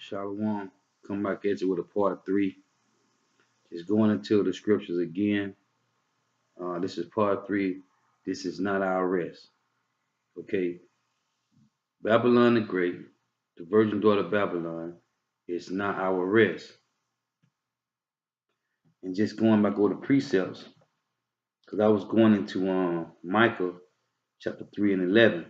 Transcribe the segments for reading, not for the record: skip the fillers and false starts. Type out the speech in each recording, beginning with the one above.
Shalom. Come back at you with a part three. Just going into the scriptures again. This is part three. This is not our rest. Okay. Babylon the Great, the virgin daughter of Babylon, is not our rest. And just going back over the precepts, because I was going into Micah chapter 3 and 11,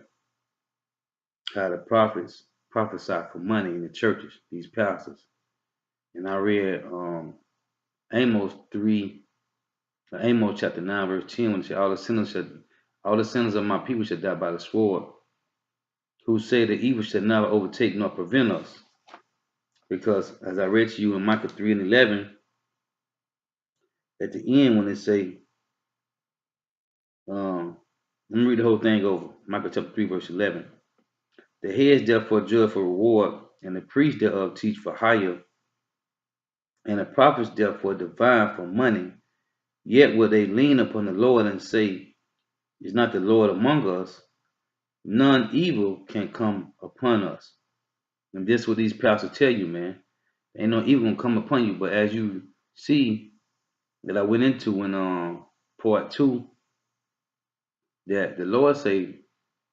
how the prophets prophesy for money in the churches, these pastors. And I read Amos 3, Amos chapter 9, verse 10, when it said, all the sinners of my people shall die by the sword, who say that evil shall never overtake nor prevent us. Because as I read to you in Micah 3 and 11, at the end when it say, let me read the whole thing over. Micah chapter 3, verse 11. The heads therefore judge for reward, and the priests thereof teach for hire, and the prophets therefore divine for money. Yet will they lean upon the Lord and say, is not the Lord among us? None evil can come upon us. And this is what these pastors tell you, man. Ain't no evil gonna come upon you. But as you see that I went into in part 2, that the Lord say,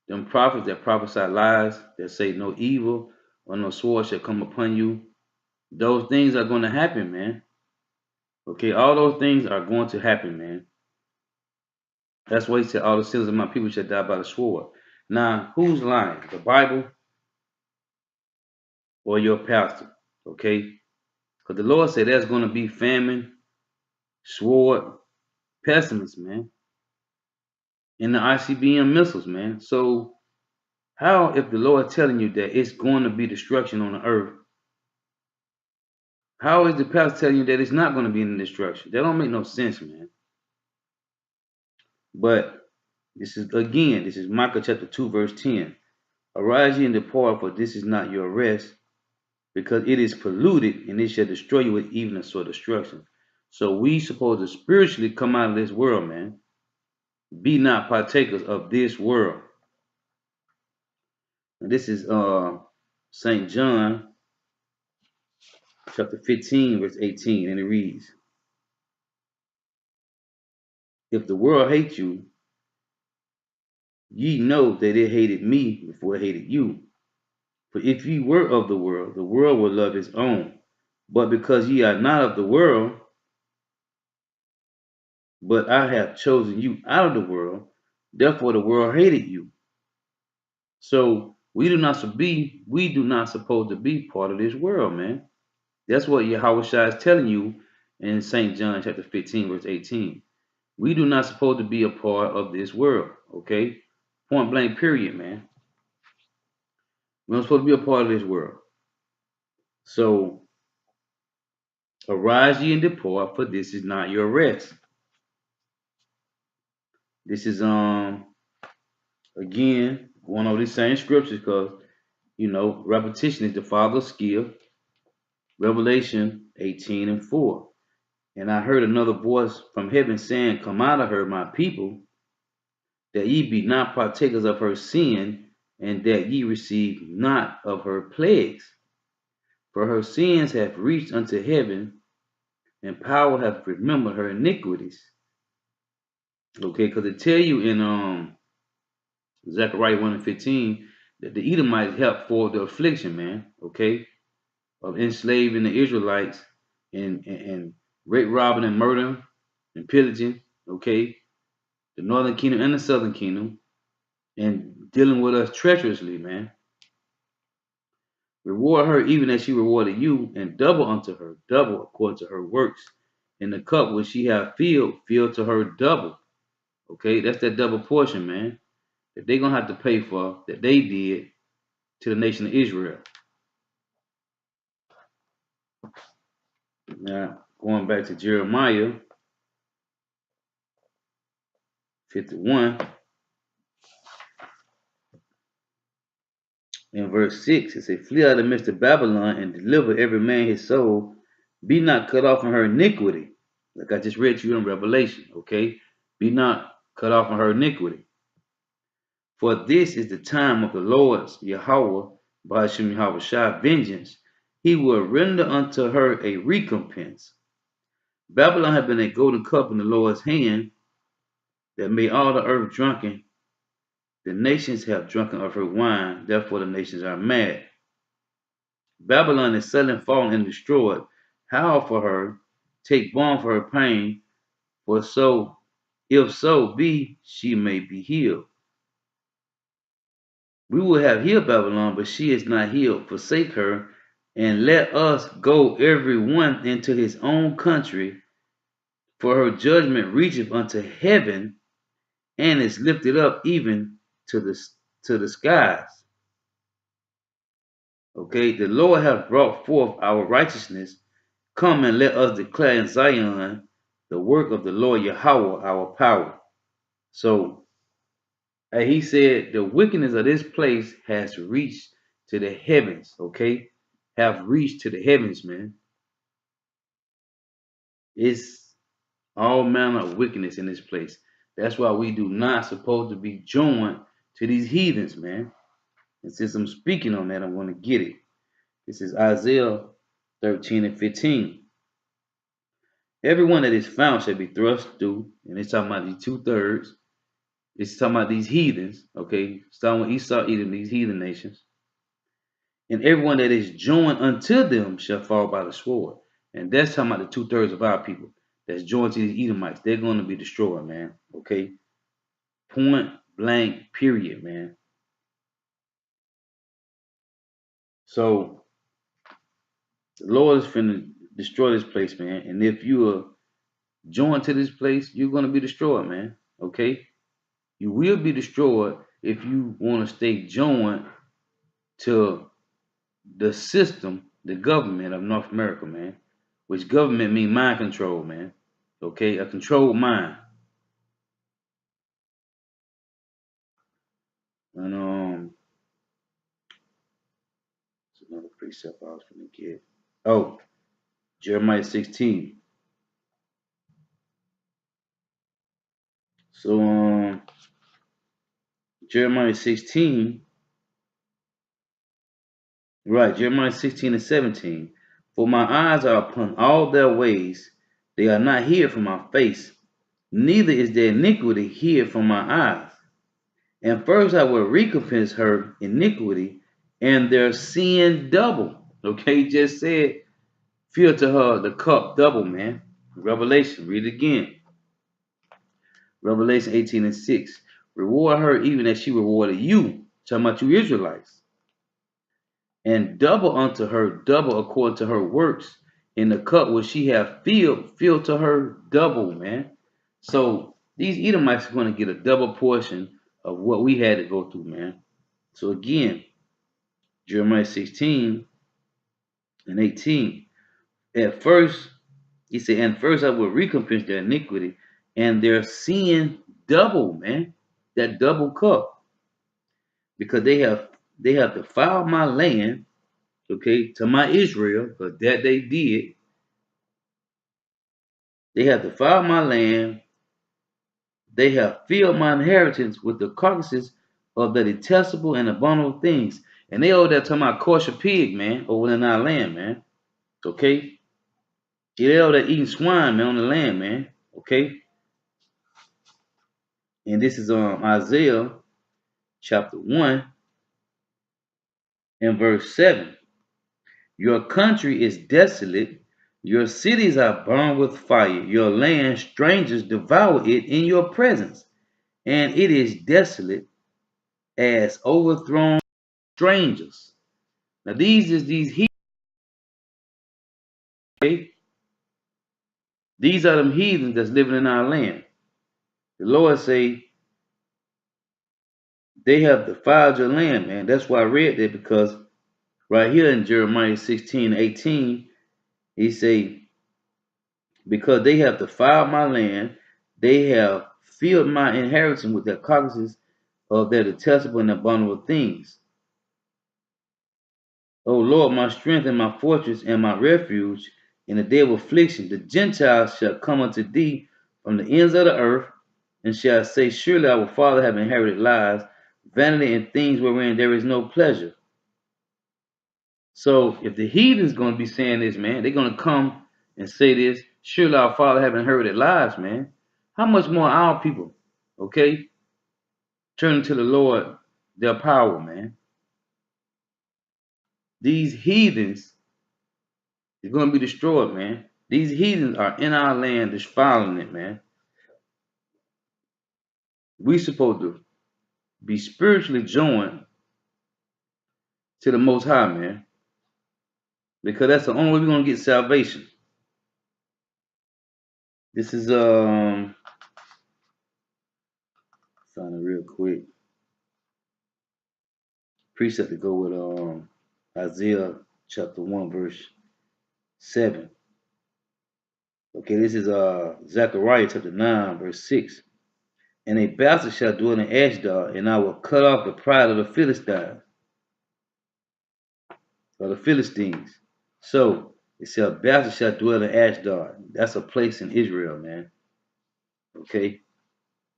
them prophets that prophesy lies, that say no evil or no sword shall come upon you, those things are going to happen, man. Okay, all those things are going to happen, man. That's why he said all the sins of my people shall die by the sword. Now, who's lying? The Bible or your pastor? Okay? Because the Lord said there's going to be famine, sword, pestilence, man. And the ICBM missiles, man. So, how if the Lord telling you that it's going to be destruction on the earth, how is the pastor telling you that it's not going to be any destruction? That don't make no sense, man. But this is Micah chapter 2, verse 10. Arise ye and depart, for this is not your rest, because it is polluted, and it shall destroy you with even a sort of destruction. So we supposed to spiritually come out of this world, man. Be not partakers of this world. And this is St. John chapter 15, verse 18, and it reads, if the world hates you, ye know that it hated me before it hated you. For if ye were of the world would love his own. But because ye are not of the world, but I have chosen you out of the world, therefore the world hated you. So we do not supposed to be part of this world, man. That's what Yahweh Shai is telling you in St. John chapter 15, verse 18. We do not supposed to be a part of this world, okay? Point blank, period, man. We're not supposed to be a part of this world. So arise ye and depart, for this is not your rest. This is again going over these same scriptures because repetition is the father of skill. Revelation 18 and 4. And I heard another voice from heaven saying, come out of her, my people, that ye be not partakers of her sin, and that ye receive not of her plagues. For her sins have reached unto heaven, and power hath remembered her iniquities. Okay, because it tell you in Zechariah 1 and 15 that the Edomites helped for the affliction, man, okay, of enslaving the Israelites and rape, robbing, and murdering and pillaging, okay, the northern kingdom and the southern kingdom, and dealing with us treacherously, man. Reward her even as she rewarded you, and double unto her, double according to her works. In the cup which she hath filled, fill to her double. Okay, that's that double portion, man, that they're going to have to pay for, that they did to the nation of Israel. Now, going back to Jeremiah 51, in verse 6, it says, flee out of the midst of Babylon and deliver every man his soul. Be not cut off from her iniquity. Like I just read to you in Revelation, okay? Be not cut off from her iniquity. For this is the time of the Lord's Yahweh, Ba'ashem Yahweh Shai, vengeance, he will render unto her a recompense. Babylon had been a golden cup in the Lord's hand that made all the earth drunken. The nations have drunken of her wine, therefore the nations are mad. Babylon is suddenly fallen and destroyed. Howl for her, take balm for her pain, for so, if so be, she may be healed. We will have healed Babylon, but she is not healed. Forsake her, and let us go every one into his own country, for her judgment reacheth unto heaven, and is lifted up even to the skies. Okay, the Lord hath brought forth our righteousness. Come and let us declare in Zion the work of the Lord Yahweh, our power. So he said the wickedness of this place has reached to the heavens, okay? Have reached to the heavens, man. It's all manner of wickedness in this place. That's why we do not supposed to be joined to these heathens, man. And since I'm speaking on that, I'm going to get it. This is Isaiah 13 and 15. Everyone that is found shall be thrust through, and it's talking about these 2/3. It's talking about these heathens, okay? Starting with Esau, Edom, these heathen nations. And everyone that is joined unto them shall fall by the sword. And that's talking about the 2/3 of our people that's joined to these Edomites. They're going to be destroyed, man. Okay? Point blank, period, man. So the Lord is finna destroy this place, man. And if you are joined to this place, you're going to be destroyed, man. Okay? You will be destroyed if you want to stay joined to the system, the government of North America, man. Which government mean mind control, man. Okay, a controlled mind. And it's another precept I was gonna get. Oh, Jeremiah 16. So Jeremiah 16, right, Jeremiah 16 and 17. For my eyes are upon all their ways, they are not hid from my face, neither is their iniquity hid from my eyes. And first I will recompense her iniquity and their sin double. Okay, he just said, fill to her the cup double, man. Revelation, read it again. Revelation 18 and 6. Reward her even as she rewarded you. Talking about you Israelites. And double unto her, double according to her works. In the cup which she hath filled, fill to her double, man. So these Edomites are going to get a double portion of what we had to go through, man. So again, Jeremiah 16 and 18. At first, he said, and first I will recompense their iniquity and their sin double, man. That double cup. Because they have defiled my land, okay, to my Israel, because that they did. They have defiled my land. They have filled my inheritance with the carcasses of the detestable and abominable things. And they over there talking about kosher pig, man, over in our land, man. Okay? Yeah, they over there eating swine, man, on the land, man. Okay? And this is Isaiah chapter 1 and verse 7. Your country is desolate, your cities are burned with fire, your land strangers devour it in your presence, and it is desolate as overthrown strangers. Now these heathens, okay? These are them heathens that's living in our land. The Lord say they have defiled your land, man. That's why I read that, because right here in Jeremiah 16:18, he say, because they have defiled my land, they have filled my inheritance with their carcasses of their detestable and abominable things. O Lord, my strength and my fortress and my refuge in the day of affliction, the Gentiles shall come unto thee from the ends of the earth, and shall say, surely our father have inherited lies, vanity and things wherein there is no pleasure. So if the heathen's gonna be saying this, man, they're gonna come and say this. Surely our Father haven't heard their lives, man. How much more our people, okay, turning to the Lord, their power, man. These heathens is gonna be destroyed, man. These heathens are in our land, defiling it, man. We supposed to be spiritually joined to the Most High, man, because that's the only way we're gonna get salvation. This is find it real quick. Precept to go with Isaiah chapter 1 verse 7. Okay, this is Zechariah chapter 9 verse 6. And a bastard shall dwell in Ashdod, and I will cut off the pride of the Philistines, or the Philistines. So it said a bastard shall dwell in Ashdod. That's a place in Israel, man. Okay.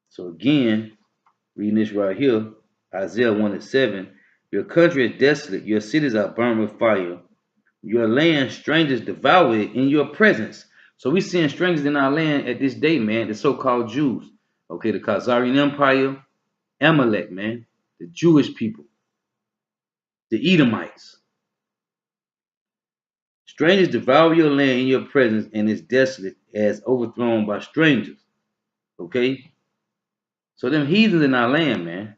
So again, reading this right here, Isaiah 1 and 7. Your country is desolate, your cities are burned with fire. Your land, strangers devour it in your presence. So we seeing strangers in our land at this day, man, the so-called Jews. Okay, the Khazarian Empire, Amalek, man, the Jewish people, the Edomites. Strangers devour your land in your presence and is desolate as overthrown by strangers. Okay? So them heathens in our land, man.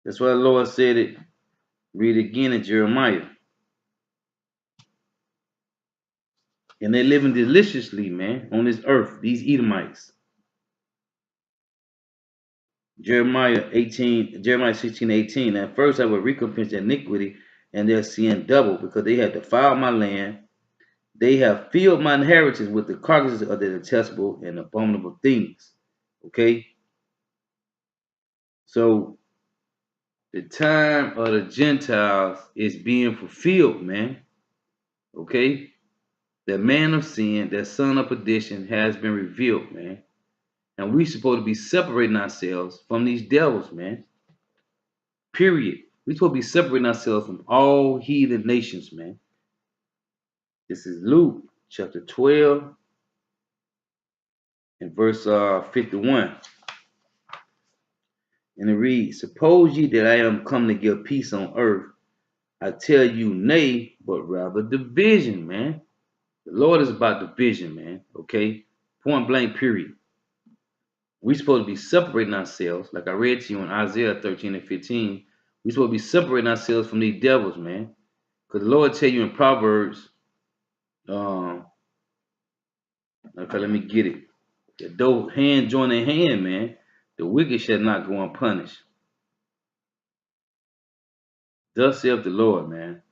That's why the Lord said it. Read it again in Jeremiah. And they're living deliciously, man, on this earth, these Edomites. Jeremiah 16:18. At first I will recompense their iniquity and their sin double, because they have defiled my land. They have filled my inheritance with the carcasses of their detestable and abominable things. Okay? So the time of the Gentiles is being fulfilled, man. Okay? The man of sin, that son of perdition, has been revealed, man. And we supposed to be separating ourselves from these devils, man. Period. We supposed to be separating ourselves from all heathen nations, man. This is Luke chapter 12 and verse 51. And it reads, suppose ye that I am come to give peace on earth. I tell you, nay, but rather division, man. The Lord is about division, man. Okay? Point blank, period. We're supposed to be separating ourselves, like I read to you in Isaiah 13 and 15. We're supposed to be separating ourselves from these devils, man. Because the Lord tell you in Proverbs, okay, let me get it. Though hand join in hand, man, the wicked shall not go unpunished. Thus saith the Lord, man.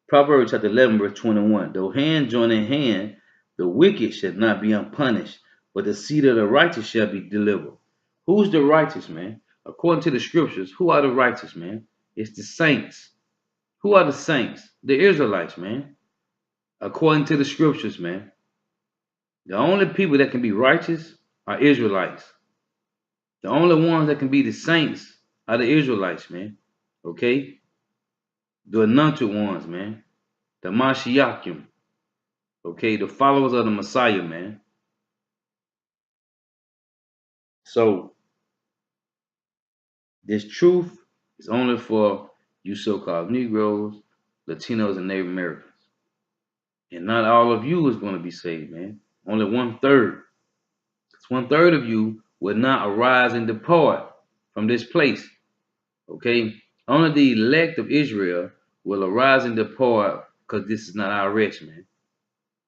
Proverbs chapter 11, verse 21. Though hand join in hand, the wicked shall not be unpunished, but the seed of the righteous shall be delivered. Who's the righteous, man? According to the scriptures, who are the righteous, man? It's the saints. Who are the saints? The Israelites, man. According to the scriptures, man. The only people that can be righteous are Israelites. The only ones that can be the saints are the Israelites, man. Okay? The anointed ones, man. The Mashiachim. Okay? The followers of the Messiah, man. So, this truth is only for you so-called Negroes, Latinos, and Native Americans. And not all of you is going to be saved, man. Only 1/3. 1/3 of you will not arise and depart from this place. Okay? Only the elect of Israel will arise and depart, because this is not our rest, man.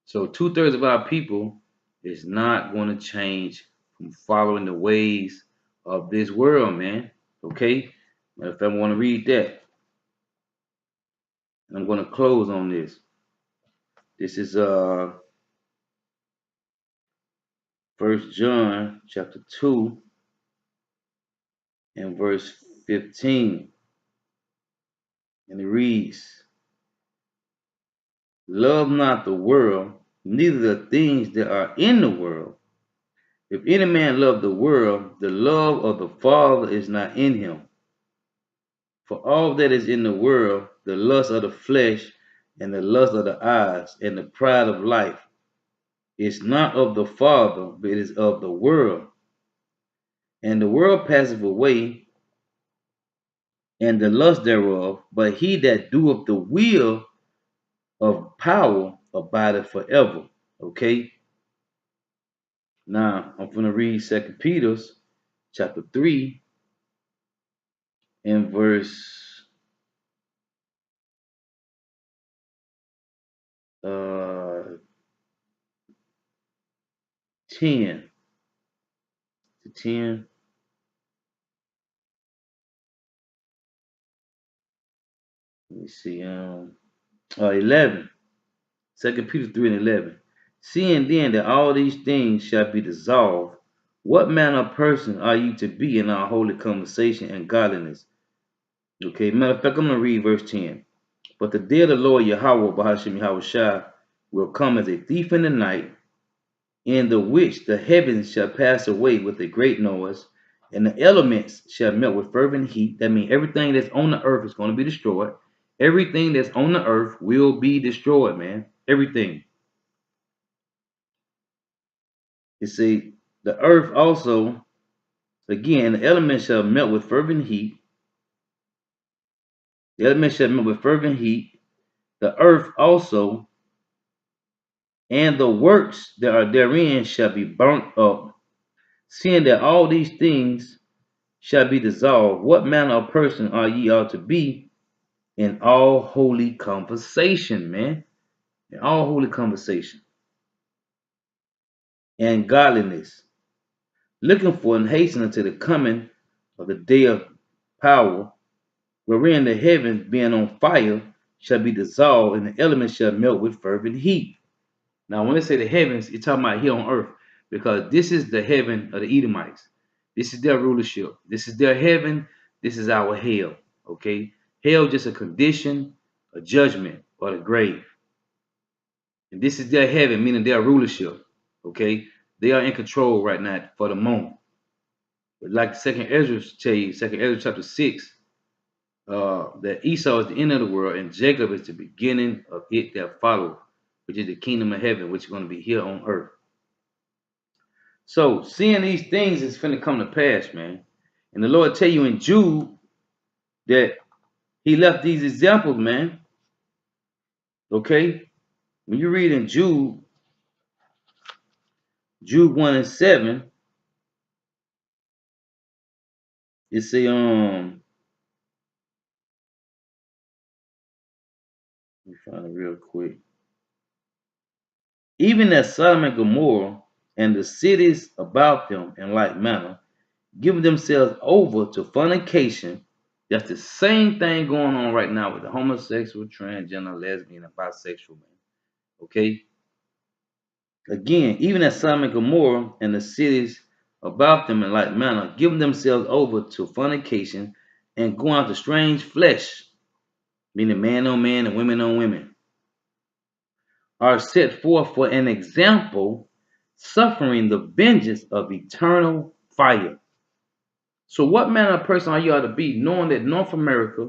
So 2/3 of our people is not going to change from following the ways of this world, man. Okay? If I want to read that, and I'm going to close on this. This is 1 John chapter 2 and verse 15. And it reads, love not the world, neither the things that are in the world. If any man love the world, the love of the Father is not in him. For all that is in the world, the lust of the flesh, and the lust of the eyes, and the pride of life, is not of the Father, but it is of the world. And the world passeth away, and the lust thereof, but he that doeth the will of power abideth forever. Okay? Now I'm gonna read 2 Peter chapter 3 and verse 10 to 10. Let me see. 11. 2 Peter 3 and 11. Seeing then that all these things shall be dissolved, what manner of person are you to be in our holy conversation and godliness? Okay, matter of fact, I'm going to read verse 10. But the day of the Lord Yahweh, Bahashim Yahweh Shai, will come as a thief in the night, in the which the heavens shall pass away with a great noise, and the elements shall melt with fervent heat. That means everything that's on the earth is going to be destroyed. Everything that's on the earth will be destroyed, man. Everything. You see, the earth also, again, the elements shall melt with fervent heat. The elements shall melt with fervent heat. The earth also, and the works that are therein shall be burnt up. Seeing that all these things shall be dissolved, what manner of person are ye ought to be in all holy conversation, man? In all holy conversation and godliness, looking for and hastening to the coming of the day of power, wherein the heavens being on fire shall be dissolved, and the elements shall melt with fervent heat. Now, when they say the heavens, it's talking about here on earth, because this is the heaven of the Edomites. This is their rulership. This is their heaven. This is our hell. Okay? Hell just a condition, a judgment, or the grave. And this is their heaven, meaning their rulership. Okay? They are in control right now for the moment. But like Second Ezra tell you, Second Ezra chapter 6, that Esau is the end of the world and Jacob is the beginning of it that follows, which is the kingdom of heaven, which is going to be here on earth. So seeing these things is finna come to pass, man. And the Lord tell you in Jude that he left these examples, man. Okay? When you read in Jude 1 and 7, it say, let me find it real quick. Even as Sodom and Gomorrah and the cities about them in like manner, giving themselves over to fornication. That's the same thing going on right now with the homosexual, transgender, lesbian, and bisexual man. Okay? Again, even as Sodom and Gomorrah and the cities about them in like manner, giving themselves over to fornication and going after strange flesh, meaning man on man and women on women, are set forth for an example, suffering the vengeance of eternal fire. So what manner of person are you ought to be, knowing that North America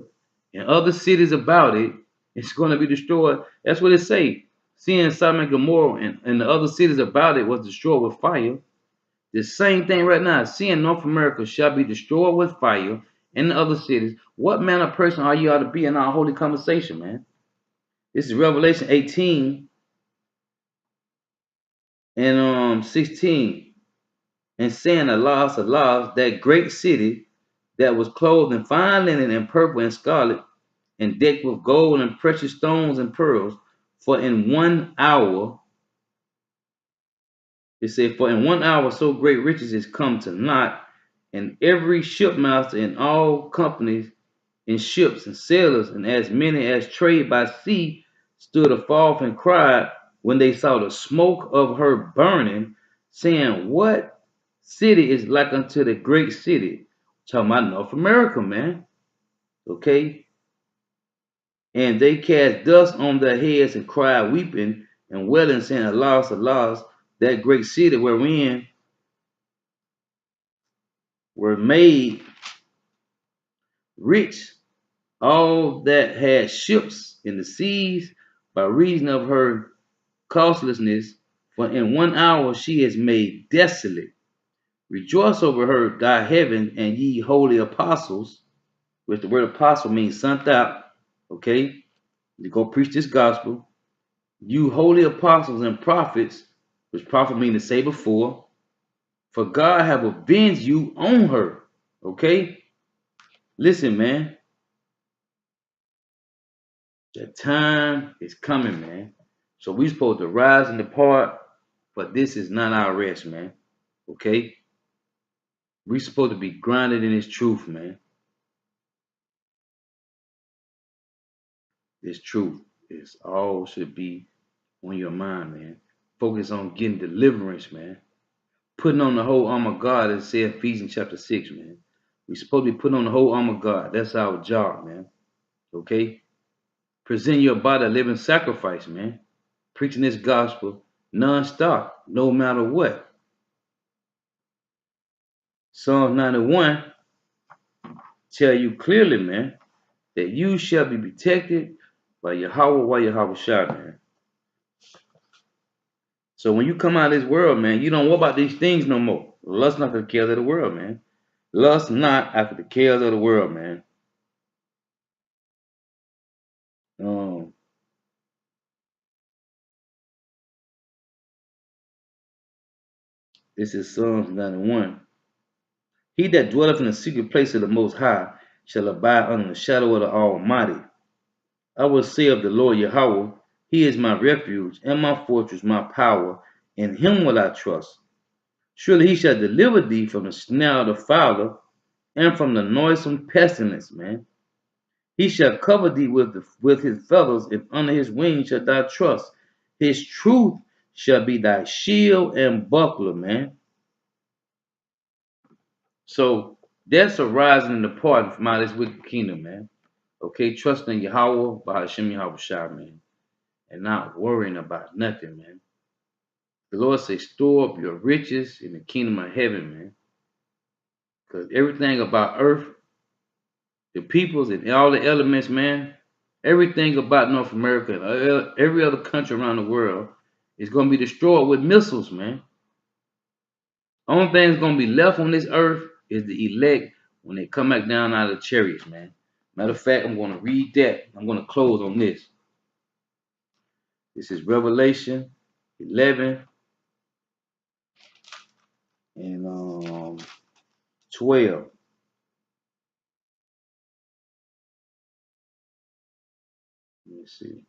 and other cities about it is going to be destroyed? That's what it say. Seeing Sodom and Gomorrah and the other cities about it was destroyed with fire. The same thing right now. Seeing North America shall be destroyed with fire and the other cities. What manner of person are you ought to be in our holy conversation, man? This is Revelation 18 and 16. And saying, Alas, alas, that great city that was clothed in fine linen and purple and scarlet, and decked with gold and precious stones and pearls. For in 1 hour, it said, for in 1 hour so great riches is come to naught, and every shipmaster in all companies in ships and sailors, and as many as trade by sea, stood afar off and cried when they saw the smoke of her burning, saying, What city is like unto the great city? Talking about North America, man. Okay? And they cast dust on their heads and cried, weeping and wailing, saying, Alas, alas, that great city wherein were made rich all that had ships in the seas by reason of her causelessness, for in 1 hour she is made desolate. Rejoice over her, thy heaven, and ye holy apostles, which the word apostle means sent out. Okay? You go preach this gospel. You holy apostles and prophets, which prophet means to say before, for God have avenged you on her. Okay? Listen, man. The time is coming, man. So we supposed to rise and depart, but this is not our rest, man. Okay? We supposed to be grounded in His truth, man. This truth is all should be on your mind, man. Focus on getting deliverance, man. Putting on the whole armor of God, as it says Ephesians chapter 6, man. We supposed to be putting on the whole armor of God. That's our job, man. Okay? Present your body a living sacrifice, man. Preaching this gospel non-stop, no matter what. Psalm 91 tell you clearly, man, that you shall be protected by Yahweh Shai, man. So when you come out of this world, man, you don't worry about these things no more. Lust not after the cares of the world, man. Lust not after the cares of the world, man. Um, this is Psalms 91. He that dwelleth in the secret place of the Most High shall abide under the shadow of the Almighty. I will say of the Lord Yahweh, He is my refuge and my fortress, my power. In Him will I trust. Surely He shall deliver thee from the snare of the fowler and from the noisome pestilence, man. He shall cover thee with His feathers, and under His wings shall thou trust. His truth shall be thy shield and buckler, man. So that's a rising and departing from out of this wicked kingdom, man. Okay, trusting Yahweh by Hashem Yahweh Shai, man, and not worrying about nothing, man. The Lord says, store up your riches in the kingdom of heaven, man. Because everything about earth, the peoples, and all the elements, man, everything about North America and every other country around the world is going to be destroyed with missiles, man. Only thing that's going to be left on this earth is the elect when they come back down out of the chariots, man. Matter of fact, I'm going to read that. I'm going to close on this. This is Revelation 11 and 12. Let me see.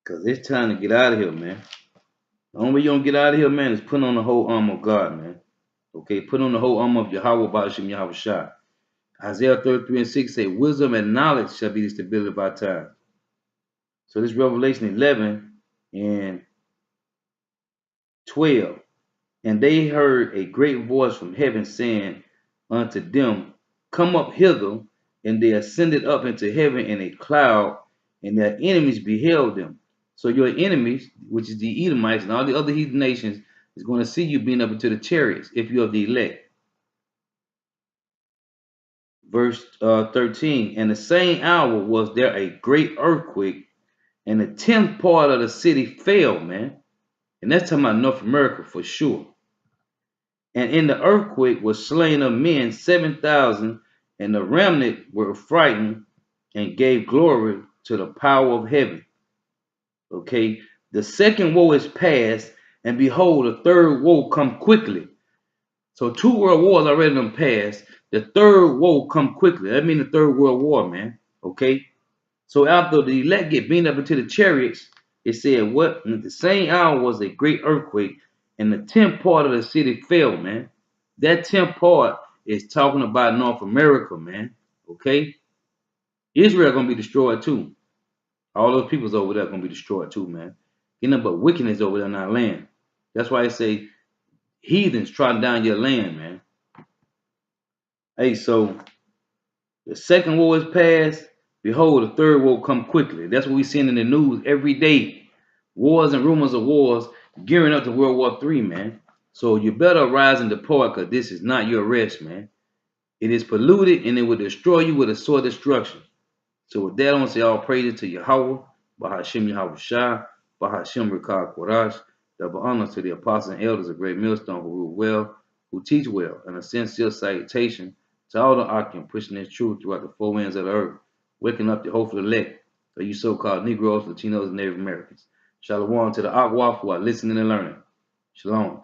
Because it's time to get out of here, man. The only way you're going to get out of here, man, is put on the whole armor of God, man. Okay, put on the whole armor of Yahweh Ba'ashem Yahweh Shai. Isaiah 33:6 say, wisdom and knowledge shall be the stability of our time. So this Revelation 11 and 12. And they heard a great voice from heaven saying unto them, come up hither. And they ascended up into heaven in a cloud, and their enemies beheld them. So your enemies, which is the Edomites and all the other heathen nations, is going to see you being up into the chariots if you are the elect. Verse 13, and the same hour was there a great earthquake, and the 10th part of the city fell, man. And that's talking about North America for sure. And in the earthquake was slain of men 7,000, and the remnant were frightened and gave glory to the power of heaven. Okay, the second woe is past, and behold, the third woe come quickly. So 2 world wars already done passed. The third woe come quickly. That means the third world war, man. Okay, so after the elect get beaten up into the chariots, it said what? In the same hour was a great earthquake, and the 10th part of the city fell, man. That 10th part is talking about North America, man. Okay? Israel gonna be destroyed too. All those peoples over there gonna be destroyed too, man. Ain't nothing but wickedness over there in our land. That's why they say heathens trotting down your land, man. Hey, so the second war is past. Behold, the third war come quickly. That's what we seeing in the news every day. Wars and rumors of wars gearing up to World War III, man. So you better arise and depart, because this is not your rest, man. It is polluted and it will destroy you with a sore destruction. So with that, I want to say all praises to Yahweh, Bahashim Yahweh Shah, Bahashim Rikah Korash, double honors to the apostles and elders of Great Millstone who rule well, who teach well, and a sincere salutation to all the Akim pushing this truth throughout the four winds of the earth, waking up the hopeful elect of you so-called Negroes, Latinos, and Native Americans. Shalom to the Akwaf who are listening and learning. Shalom.